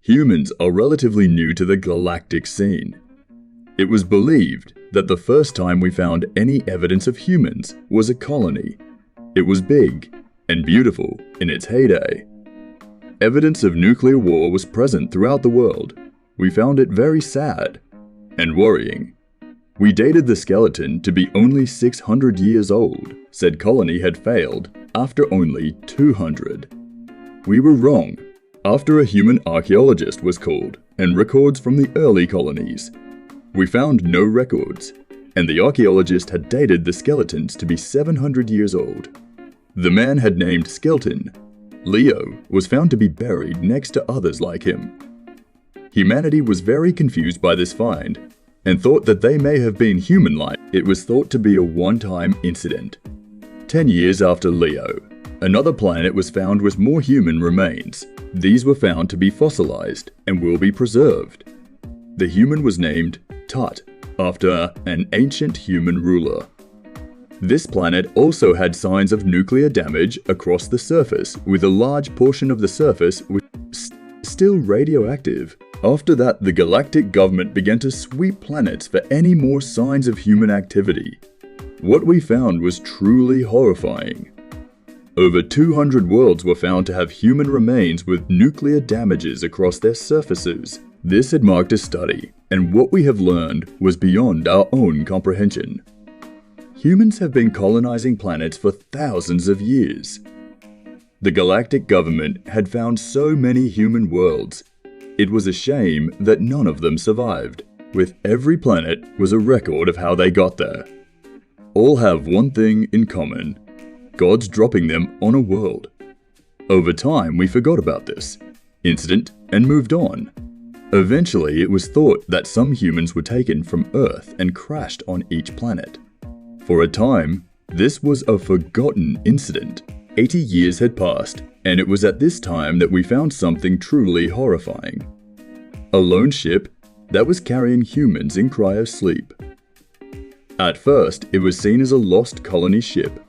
Humans are relatively new to the galactic scene. It was believed that the first time we found any evidence of humans was a colony. It was big and beautiful in its heyday. Evidence of nuclear war was present throughout the world. We found it very sad and worrying. We dated the skeleton to be only 600 years old, said colony had failed after only 200. We were wrong. After a human archaeologist was called and records from the early colonies, we found no records, and the archaeologist had dated the skeletons to be 700 years old. The man had named Skelton. Leo was found to be buried next to others like him. Humanity was very confused by this find and thought that they may have been human-like. It was thought to be a one-time incident. 10 years after Leo, another planet was found with more human remains. These were found to be fossilized and will be preserved. The human was named Tut, after an ancient human ruler. This planet also had signs of nuclear damage across the surface, with a large portion of the surface still radioactive. After that, the galactic government began to sweep planets for any more signs of human activity. What we found was truly horrifying. Over 200 worlds were found to have human remains with nuclear damages across their surfaces. This had marked a study, and what we have learned was beyond our own comprehension. Humans have been colonizing planets for thousands of years. The galactic government had found so many human worlds. It was a shame that none of them survived. With every planet was a record of how they got there. All have one thing in common: God's dropping them on a world. Over time, we forgot about this incident and moved on. Eventually, it was thought that some humans were taken from Earth and crashed on each planet. For a time, this was a forgotten incident. 80 years had passed, and it was at this time that we found something truly horrifying. A lone ship that was carrying humans in cryosleep. At first, it was seen as a lost colony ship.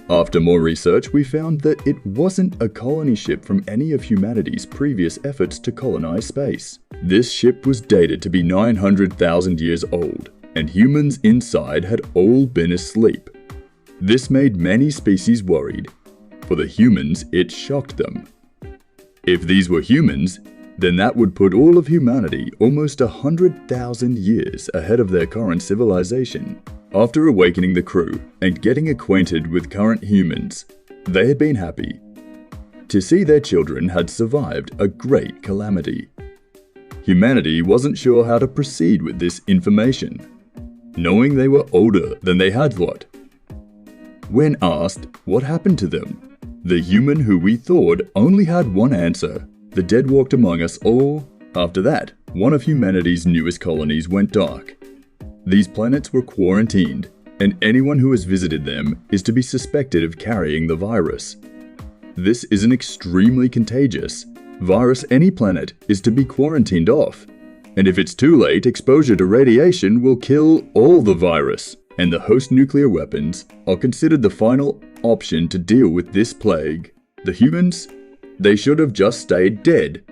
After more research, we found that it wasn't a colony ship from any of humanity's previous efforts to colonize space. This ship was dated to be 900,000 years old, and humans inside had all been asleep. This made many species worried. For the humans, it shocked them. If these were humans, then that would put all of humanity almost 100,000 years ahead of their current civilization. After awakening the crew and getting acquainted with current humans, they had been happy to see their children had survived a great calamity. Humanity wasn't sure how to proceed with this information, knowing they were older than they had thought. When asked what happened to them, the human who we thought only had one answer: the dead walked among us all. After that, one of humanity's newest colonies went dark. These planets were quarantined, and anyone who has visited them is to be suspected of carrying the virus. This is an extremely contagious virus. Any planet is to be quarantined off, and if it's too late, exposure to radiation will kill all the virus. And the host nuclear weapons are considered the final option to deal with this plague. The humans, they should have just stayed dead